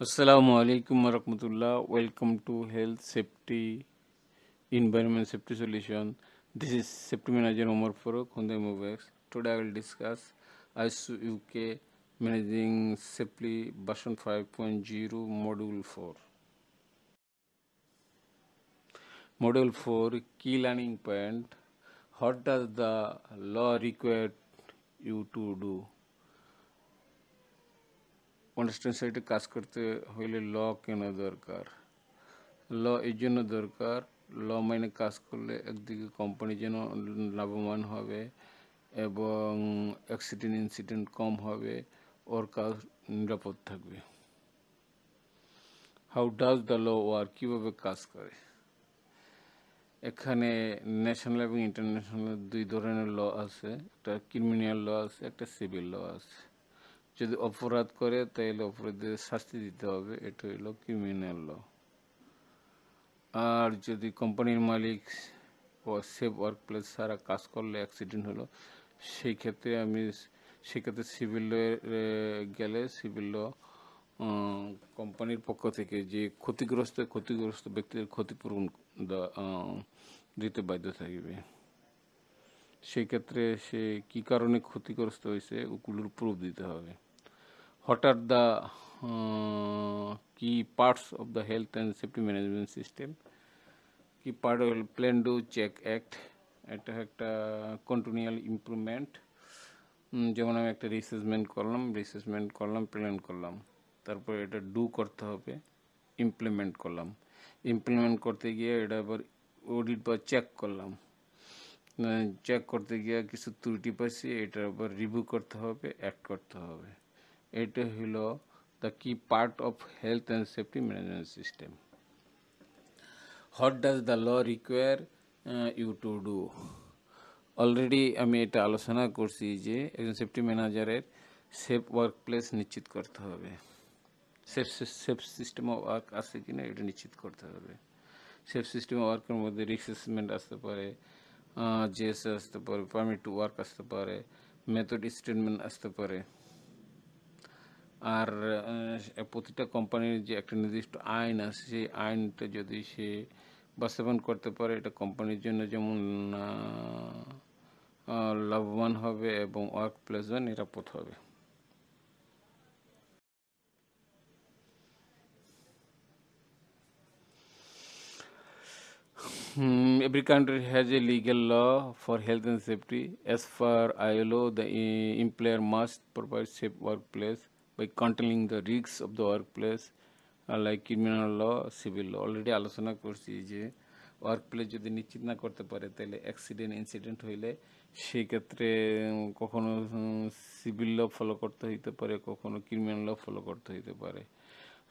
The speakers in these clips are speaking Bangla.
Assalamu alaikum warahmatullah. Welcome to Health Safety Environment Safety Solution. This is Safety Manager Omar Farooq on the MOVX. Today I will discuss ISO UK Managing Safely version 5.0 Module 4. Module 4 Key Learning Point. What does the law require you to do? Constant সাইটে কাজ করতে হইলে ল কেন দরকার? ল এই জন্য দরকার, ল মাইনে কাজ করলে একদিকে কোম্পানি যেন লাভবান হবে এবং অ্যাক্সিডেন্ট ইনসিডেন্ট কম হবে, ওর কাজ নিরাপদ থাকবে। How does the law work, কীভাবে কাজ করে? এখানে ন্যাশনাল এবং ইন্টারন্যাশনাল দুই ধরনের ল আছে, একটা ক্রিমিনাল ল আছে, একটা সিভিল ল আছে। যদি অপরাধ করে তাহলে অপরাধীদের শাস্তি দিতে হবে, এটা হইল ক্রিমিনাল ল। আর যদি কোম্পানির মালিক ও সেফ ওয়ার্ক প্লেস ছাড়া কাজ করলে অ্যাক্সিডেন্ট হলো, সেই ক্ষেত্রে সিভিল লয়ে গেলে সিভিল ল কোম্পানির পক্ষ থেকে যে ক্ষতিগ্রস্ত ব্যক্তিদের ক্ষতিপূরণ দিতে বাধ্য থাকবে। সেই ক্ষেত্রে সে কী কারণে ক্ষতিগ্রস্ত হয়েছে ওগুলোর প্রুফ দিতে হবে। হোয়াট আর দ্য কি parts of the health and safety management system? কি পার্ট হল প্ল্যান, ডু, চেক, অ্যাক্ট। এটা একটা কন্টিনিউয়াল ইমপ্রুভমেন্ট। যেমন আমি একটা রিসেসমেন্ট করলাম, প্ল্যান করলাম, তারপর এটা ডু করতে হবে, ইমপ্লিমেন্ট করলাম, ইমপ্লিমেন্ট করতে গিয়ে এটা আবার অডিট বা চেক করলাম, চেক করতে গিয়ে কিছু ত্রুটি পাইছি, এটার আবার রিভিউ করতে হবে, অ্যাক্ট করতে হবে। এটা হলো the key part of health and safety management system. What does the law require you to do? Already আমি এটা আলোচনা করছি যে একজন সেফটি ম্যানেজারের সেফ ওয়ার্ক প্লেস নিশ্চিত করতে হবে, সেফ সিস্টেম অফ ওয়ার্ক আছে কিনা এটা নিশ্চিত করতে হবে। সেফ সিস্টেম অফ ওয়ার্কের মধ্যে রিস্ক অ্যাসেসমেন্ট আসতে পারে, জিএসএ আসতে পারে, পারমিট টু ওয়ার্ক আসতে পারে, মেথড স্টেটমেন্ট আসতে পারে। আর প্রতিটা কোম্পানির যে একটা নির্দিষ্ট আইন আছে, সেই আইনটা যদি সে বাস্তবায়ন করতে পারে, এটা কোম্পানির জন্য যেমন লাভবান হবে এবং ওয়ার্ক প্লেসও নিরাপদ হবে। Every country has a legal law for health and safety. As per ILO, the employer must provide safe workplace by controlling the risks of the workplace, like criminal law, civil law. Already আলোচনা করছি যে ওয়ার্ক প্লেস যদি নিশ্চিত না করতে পারে তাহলে অ্যাক্সিডেন্ট ইনসিডেন্ট হইলে সেই ক্ষেত্রে কখনো সিভিল ল ফলো করতে হইতে পারে, কখনো ক্রিমিনাল ল ফলো করতে হইতে পারে।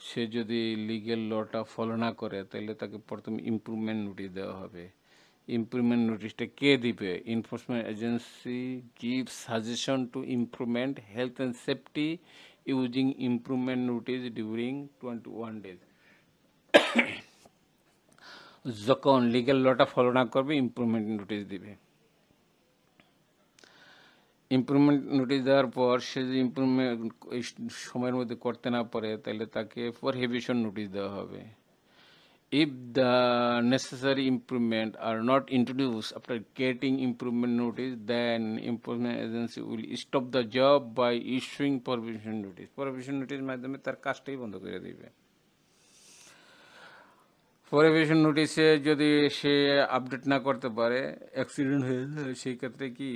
সে যদি লিগেল লটা ফলো না করে তাহলে তাকে প্রথমে ইমপ্রুভমেন্ট নোটিশ দেওয়া হবে। ইমপ্রুভমেন্ট নোটিশটা কে দিবে? Enforcement agency give suggestion to improvement health and safety using improvement notice during 21 days। যখন লিগেল লটা ফলো না করবে ইমপ্রুভমেন্ট নোটিশ দিবে। ইমপ্রুভমেন্ট নোটিশ দেওয়ার পর সে যদি ইমপ্রুভমেন্ট এই সময়ের মধ্যে করতে না পারে তাহলে তাকে প্রহিবিশন নোটিশ দেওয়া হবে। If the necessary improvement are not introduced after getting improvement notice, then improvement agency will stop the job by issuing prohibition notice. Prohibition notice মাধ্যমে তার কাজটাই বন্ধ করে দিবে। প্রহিবিশন নোটিশে যদি সে আপডেট না করতে পারে, অ্যাক্সিডেন্ট হয়ে যায়, সেই ক্ষেত্রে কি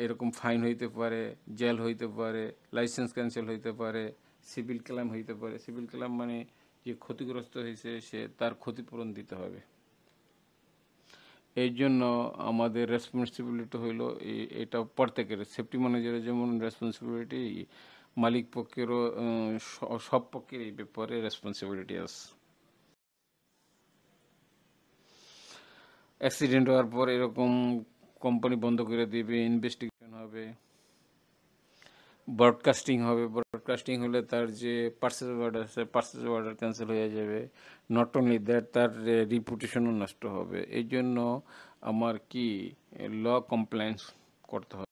এরকম ফাইন হইতে পারে, জেল হইতে পারে, লাইসেন্স ক্যান্সেল হইতে পারে, সিভিল ক্লেম হইতে পারে। সিভিল ক্লেম মানে যে ক্ষতিগ্রস্ত হয়েছে সে তার ক্ষতিপূরণ দিতে হবে। এই জন্য আমাদের রেসপন্সিবিলিটি হইল এটা প্রত্যেকের, সেফটি ম্যানেজারের যেমন রেসপন্সিবিলিটি, মালিক পক্ষেরও সব পক্ষের এই ব্যাপারে রেসপন্সিবিলিটি আছে। অ্যাক্সিডেন্ট হওয়ার পর এরকম কোম্পানি বন্ধ করে দিবে, ইনভেস্টিগেশন হবে, ব্রডকাস্টিং হবে। ব্রডকাস্টিং হলে তার যে পার্সেস অর্ডার আছে, পার্সেস অর্ডার ক্যান্সেল হয়ে যাবে। নট অনলি দ্যাট, তার রিপুটেশনও নষ্ট হবে। এই জন্য আমার কি ল কমপ্লায়েন্স করতে হবে।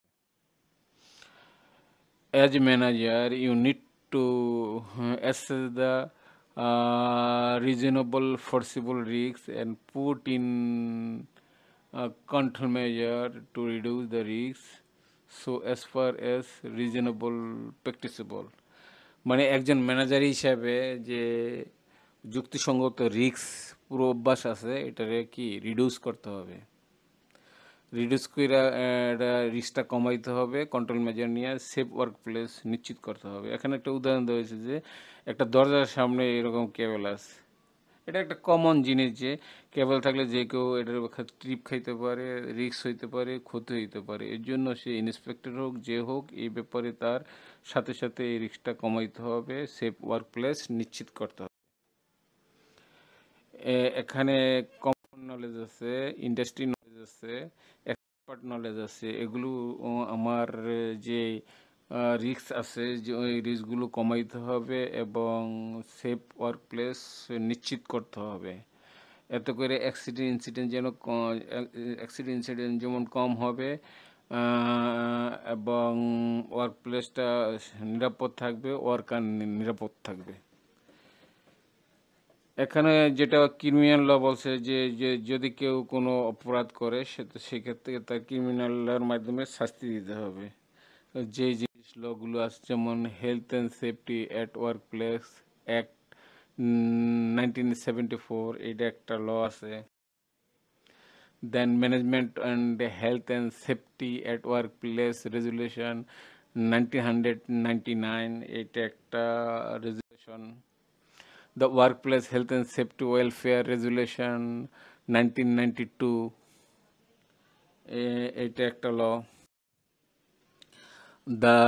As manager you need to assess the reasonable foreseeable risks and put in control measure to reduce the risks so as far as reasonable practicable. মানে একজন ম্যানেজার হিসাবে যে যুক্তিসঙ্গত রিস্ক পুরো অভ্যাস আছে এটারে কি রিডিউস করতে হবে, রিডিউস করে এটা রিস্কটা কমাইতে হবে, কন্ট্রোল মেজার নিয়ে সেফ ওয়ার্ক প্লেস নিশ্চিত করতে হবে। এখানে একটা উদাহরণ দেওয়া হয়েছে যে একটা দরজার সামনে এরকম কেবল আছে, এটা একটা কমন জিনিস যে কেবল থাকলে যে কেউ এটার ট্রিপ খাইতে পারে, রিস্ক হইতে পারে, ক্ষতি হইতে পারে। এর জন্য সে ইন্সপেক্টর হোক যে হোক এই ব্যাপারে তার সাথে সাথে এই রিস্কটা কমাইতে হবে, সেফ ওয়ার্ক প্লেস নিশ্চিত করতে হবে। এখানে কমন নলেজ আছে, ইন্ডাস্ট্রি নলেজ আছে, এক্সপার্ট নলেজ আছে। এগুলো আমার যে রিস্ক আছে যে ওই রিস্কগুলো কমাইতে হবে এবং সেফ ওয়ার্ক প্লেস নিশ্চিত করতে হবে। এতে করে অ্যাক্সিডেন্ট যেমন কম হবে এবং ওয়ার্ক প্লেসটা নিরাপদ থাকবে, ওয়ার্কার নিরাপদ থাকবে। এখানে যেটা ক্রিমিনাল ল বলছে যে যদি কেউ কোনো অপরাধ করে সেক্ষেত্রে তার ক্রিমিনাল লর মাধ্যমে শাস্তি দিতে হবে। যে জিনিস লগুলো আছে যেমন health and safety at work place act 1974, এটা একটা ল আছে। Then management and health and safety at work place regulation 1999, এটা একটা regulation. The Workplace Health and Safety Welfare Resolution 1992, এটা একটা ল। The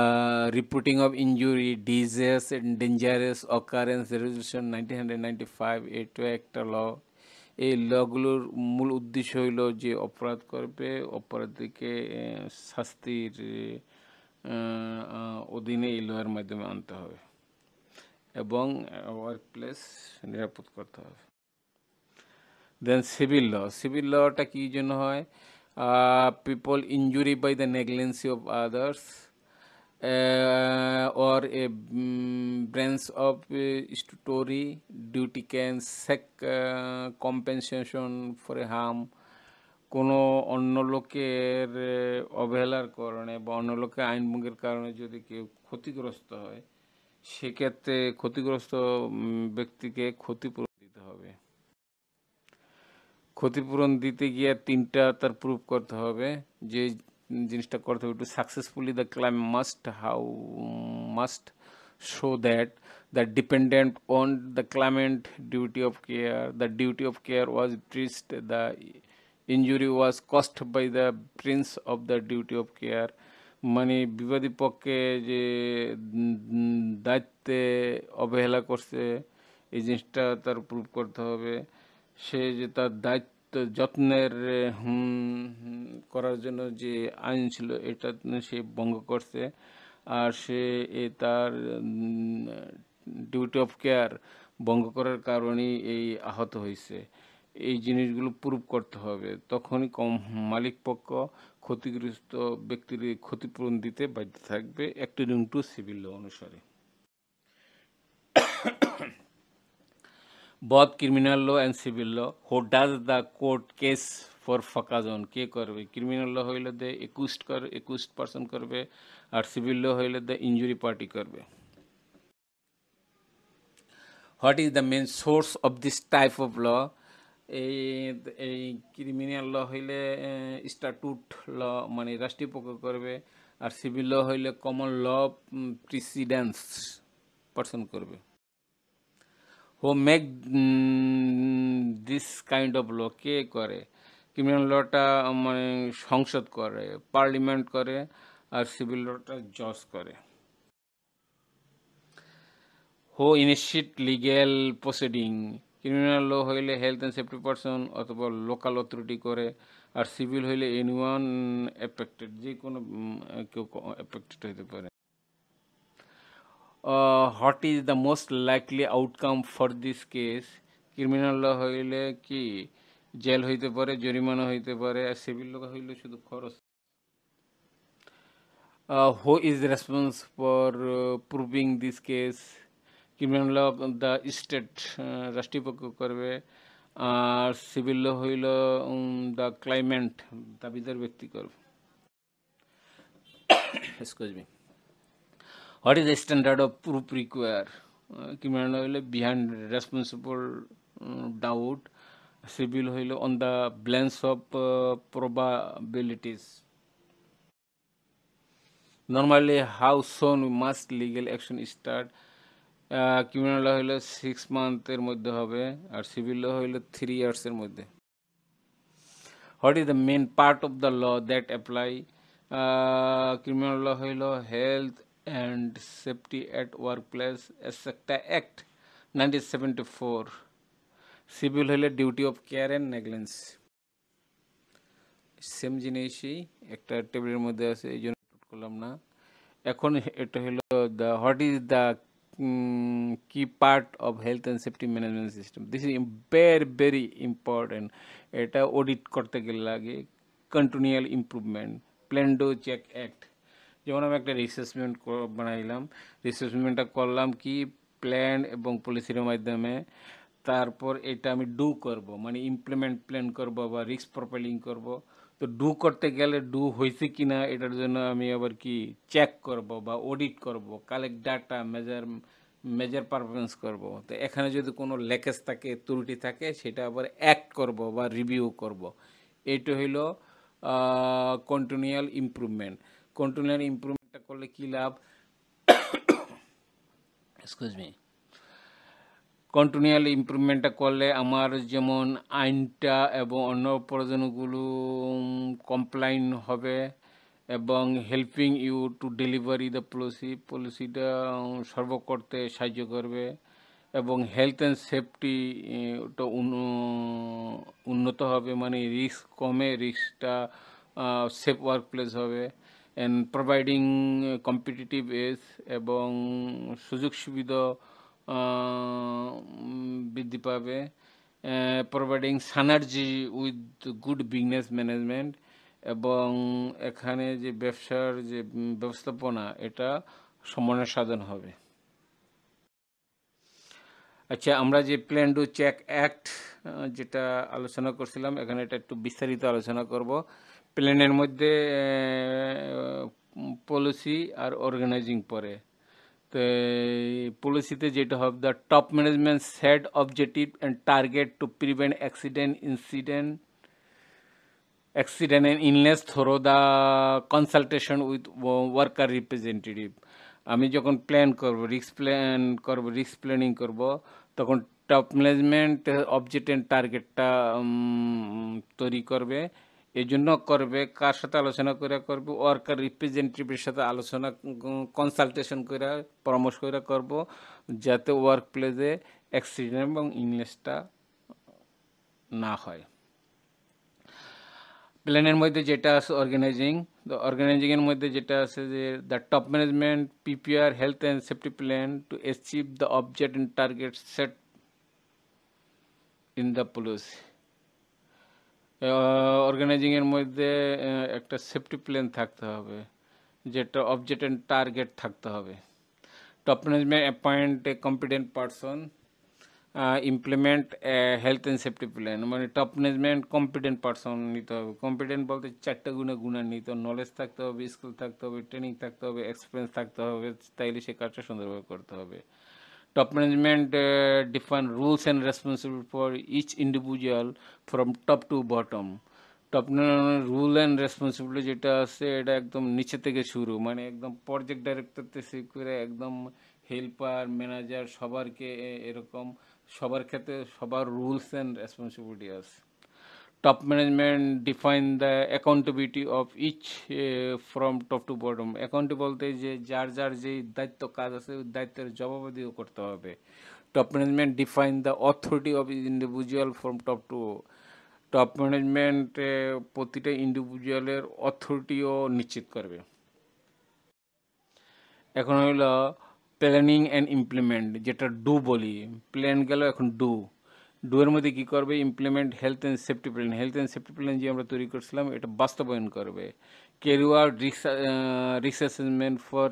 Reporting of Injury, Disease and Dangerous Occurrence Resolution 1995, এটা একটা ল। এই লগুলোর মূল উদ্দেশ্য হইল যে অপরাধ করবে অপরাধীকে শাস্তির অধীনে এই লয়ের মাধ্যমে আনতে হবে এবং ওয়ার্ক প্লেস নিরাপদ করতে হবে। দেন সিভিল লটা কী জন্য হয়? People injury by the negligence of others or a branch of statutory duty can seek compensation for a harm। কোনো অন্য লোকের অবহেলার কারণে বা অন্য লোকের আইনভঙ্গের কারণে যদি কেউ ক্ষতিগ্রস্ত হয় সেক্ষেত্রে ক্ষতিগ্রস্ত ব্যক্তিকে ক্ষতিপূরণ দিতে হবে। ক্ষতিপূরণ দিতে গিয়ে তিনটা তার প্রুফ করতে হবে। যে জিনিসটা করতে হবে to successfully the claim must show that the dependent on the claimant duty of care, the duty of care was breached, the injury was caused by the prince of the duty of care. মানে বিবাদী পক্ষে যে দায়িত্বে অবহেলা করছে এই জিনিসটা তার প্রুভ করতে হবে। সে যে তার দায়িত্ব যত্নের করার জন্য যে আইন ছিল এটা সে ভঙ্গ করছে আর সে তার ডিউটি অফ কেয়ার ভঙ্গ করার কারণেই এই আহত হয়েছে। এই জিনিসগুলো প্রুভ করতে হবে, তখনই মালিক পক্ষ ক্ষতিগ্রস্ত ব্যক্তির ক্ষতিপূরণ দিতে বাধ্য থাকবে অ্যাকর্ডিং টু সিভিল ল অনুসারে। both criminal law and civil law, who does the court case for ফাঁকাজন কে করবে? ক্রিমিনাল ল হইলে দে একুইস্ট পার্সন করবে আর সিভিল ল হইলে দে ইনজুরি পার্টি করবে। What is the main source of this type of law? এই ক্রিমিনাল ল হইলে স্ট্যাটুট ল মানে রাষ্ট্রীয় পক্ষ করবে আর সিভিল ল হইলে কমন ল প্রিসিডেন্স পার্সন করবে। Who make this kind of law কে করে? ক্রিমিনাল লটা মানে সংসদ করে, পার্লামেন্ট করে আর সিভিল লটা জজ করে। Who initiate legal proceeding? Criminal law হইলে হেলথ অ্যান্ড সেফটি পার্সন অথবা লোকাল অথরিটি করে আর সিভিল হইলে এনিওয়ান এফেক্টেড, যে কোনো কেউ এফেক্টেড হইতে পারে। What is the most likely outcome for this case? Criminal law হইলে কি জেল হইতে পারে, জরিমানা হইতে পারে আর সিভিল ল হইলে শুধু খরচ। Who is responsible for proving this case? Criminal law the state রাষ্ট্রপক্ষ করবে, আর সিভিল ল হইল দ্য ক্লাইমেন্ট দাবিদার ব্যক্তি করবে। Excuse me. What is the standard of proof require? Criminal law হইলে বিহাইন্ড রেসপন্সিবল ডাউট, সিভিল হইল on the balance of probabilities. Normally, how soon must legal action start? ক্রিমিনাল ল হইল 6 মান্থের মধ্যে হবে, আর সিভিল ল হইল 3 ইয়ার্সের মধ্যে। What is the main part of the law that apply? Criminal ল হইল health and safety at work place etcetera act 1974। Civil হইলে duty of care and negligence. Same জিনিসই একটা টেবিলের মধ্যে আছে, এই জন্য করলাম না। এখন এটা হলো the what is the key part of health and safety management system. This is very very important. এটা অডিট করতে গেলে লাগে continual improvement, plan do check act. যেমন আমি একটা রিসেসমেন্ট বানাইলাম, রিসেসমেন্টটা করলাম কি প্ল্যান এবং পলিসির মাধ্যমে, তারপর এটা আমি ডু করব, মানে ইমপ্লিমেন্ট প্ল্যান করব বা রিস্ক প্রোফাইলিং করব। তো ডু করতে গেলে ডু হয়েছে কিনা এটার জন্য আমি আবার কি চেক করব বা অডিট করব, কালেক্ট ডাটা, মেজার পারফরমেন্স করব। তো এখানে যদি কোনো লেকেজ থাকে, ত্রুটি থাকে, সেটা আবার অ্যাক্ট করব বা রিভিউ করব। এইটা হইল কন্টিনিউয়াল ইমপ্রুভমেন্ট। কন্টিনিউয়াল ইমপ্রুভমেন্টটা করলে কী লাভ? Excuse me. কন্টিনিউয়াল ইমপ্রুভমেন্টটা করলে আমার যেমন আইনটা এবং অন্য প্রয়োজনগুলো কমপ্লাইন হবে এবং helping you to delivery the পলিসিটা সর্ব করতে সাহায্য করবে, এবং হেলথ অ্যান্ড সেফটি তো উন্নত হবে, মানে রিস্ক কমে, রিস্কটা সেফ ওয়ার্ক প্লেস হবে, অ্যান্ড প্রোভাইডিং কম্পিটিটিভ এজ এবং সুযোগ সুবিধা বৃদ্ধি পাবে, providing synergy with good business management, এবং এখানে যে ব্যবসার যে ব্যবস্থাপনা এটা সমন্বয় সাধন হবে। আচ্ছা, আমরা যে প্ল্যান ডু চেক অ্যাক্ট যেটা আলোচনা করছিলাম, এখানে এটা একটু বিস্তারিত আলোচনা করব। প্ল্যানের মধ্যে পলিসি আর অর্গানাইজিং পড়ে। তো পলিসিতে যেটা হবে, the top management set objective and target to prevent accident and illness through the consultation with worker representative. আমি যখন প্ল্যান করব, রিস্ক প্ল্যানিং করব, তখন টপ ম্যানেজমেন্ট অবজেক্ট অ্যান্ড টার্গেটটা তৈরি করবে। এই জন্য করবে কার সাথে আলোচনা করে করবে? ওয়ার্কার রিপ্রেজেন্টেটিভের সাথে আলোচনা, কনসালটেশন করে, পরামর্শ করে করব, যাতে ওয়ার্ক প্লেসে অ্যাক্সিডেন্ট এবং ইলনেসটা না হয়। প্ল্যানের মধ্যে যেটা আছে অর্গানাইজিংয়ের মধ্যে যেটা আছে যে the top management prepare health and safety plan to achieve the object and target set in the policy. অর্গানাইজিংয়ের মধ্যে একটা সেফটি প্ল্যান থাকতে হবে, যেটা অবজেক্ট অ্যান্ড টার্গেট থাকতে হবে। Top management appoint A competent person implement health and safety plan, মানে টপ ম্যানেজমেন্ট কম্পিটেন্ট পারসন নিতে হবে। কম্পিটেন্ট বলতে 4টা গুণা নিতে হবে, নলেজ থাকতে হবে, স্কিল থাকতে হবে, ট্রেনিং থাকতে হবে, এক্সপিরিয়েন্স থাকতে হবে, তাইলে সে কাজটা সুন্দরভাবে করতে হবে। Top management define rules and responsibility for each individual from top to bottom. Top rule and responsibility যেটা আছে এটা একদম নিচে থেকে শুরু, মানে একদম প্রজেক্ট ডাইরেক্টর থেকে করে একদম হেল্পার, ম্যানেজার, সবারকে এরকম সবার ক্ষেত্রে সবার রুলস অ্যান্ড রেসপন্সিবিলিটি আছে। Top management define the accountability of each from top to bottom. অ্যাকাউন্টে বলতে যে যার যেই দায়িত্ব কাজ আছে ওই দায়িত্বের জবাবদিহিও করতে হবে। Top management define the authority of individual from top to. Top management প্রতিটা ইন্ডিভিজুয়ালের অথরিটিও নিশ্চিত করবে। এখন হইল প্ল্যানিং অ্যান্ড ইমপ্লিমেন্ট, যেটা ডু বলি। প্ল্যান গেল, এখন ডু এর মধ্যে কী করবে? Implement health and safety plan. Health and safety plan যে আমরা তৈরি করছিলাম এটা বাস্তবায়ন করবে। Carry out risk assessment for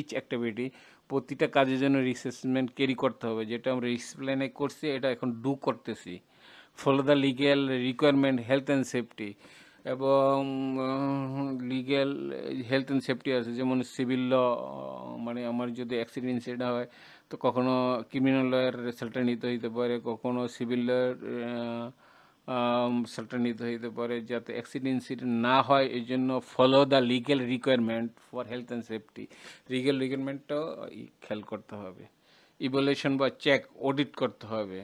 each activity, প্রতিটা কাজের জন্য রিস্ক অ্যাসেসমেন্ট ক্যারি করতে হবে, যেটা আমরা রিস্ক প্ল্যানে করছি এটা এখন ডু করতেছি। Follow the legal requirement health and safety, এবং লিগ্যাল হেলথ অ্যান্ড সেফটি আছে, যেমন সিভিল ল, মানে আমার যদি অ্যাক্সিডেন্ট ইনসিডেন্ট হয় তো কখনো ক্রিমিনাল লয়ের রেজাল্টটা নিতে হইতে পারে, কখনো সিভিল লয়ের সেলটা নিতে হইতে পারে, যাতে অ্যাক্সিডেন্ট ইনসিডেন্ট না হয়। এই জন্য follow the legal requirement for health and safety, legal রিকোয়ারমেন্টটাও খেয়াল করতে হবে। ইভ্যালুয়েশন বা চেক, অডিট করতে হবে।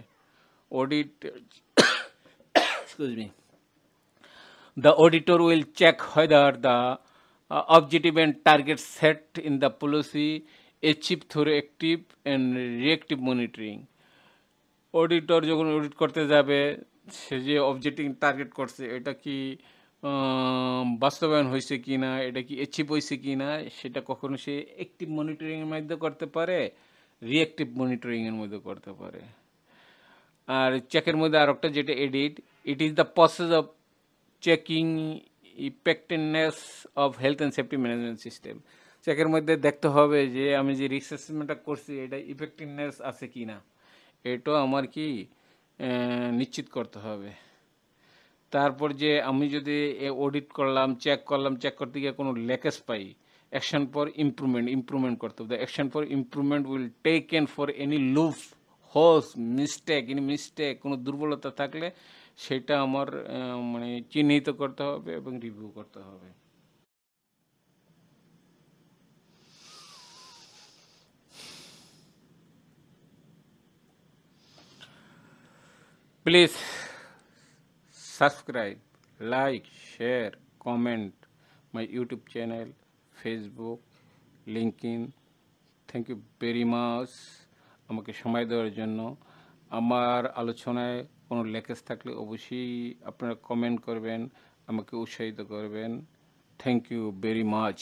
Audit, excuse me, the auditor will check whether the objective and target set in the policy achieved through active and reactive monitoring. Auditor যখন অডিট করতে যাবে, সে যে অবজেক্টিভ টার্গেট করছে এটা কি বাস্তবায়ন হয়েছে কি না, এটা কি অ্যাচিভ হয়েছে কি না, সেটা কখনো সে অ্যাক্টিভ মনিটরিংয়ের মধ্যে করতে পারে, রিঅ্যাক্টিভ মনিটরিংয়ের মধ্যে করতে পারে। আর চেকের মধ্যে আর একটা যেটা edit, it is the process of checking effectiveness of health and safety management system. চেকের মধ্যে দেখতে হবে যে আমি যে রিস্ক অ্যাসেসমেন্টটা করছি এটা ইফেক্টিভনেস আছে কি না, এটাও আমার কি নিশ্চিত করতে হবে। তারপর যে আমি যদি অডিট করলাম, চেক করতে গিয়ে কোনো লেকেজ পাই, অ্যাকশন ফর ইমপ্রুভমেন্ট করতে হবে। Action for improvement will taken for any loopholes mistake, কোনো দুর্বলতা থাকলে সেটা আমার মানে চিহ্নিত করতে হবে এবং রিভিউ করতে হবে। Please subscribe, like, share, comment my YouTube channel, Facebook, LinkedIn. Thank you very much আমাকে সময় দেওয়ার জন্য। আমার আলোচনায় কোনো লেকেজ থাকলে অবশ্যই আপনারা কমেন্ট করবেন, আমাকে উৎসাহিত করবেন। Thank you very much.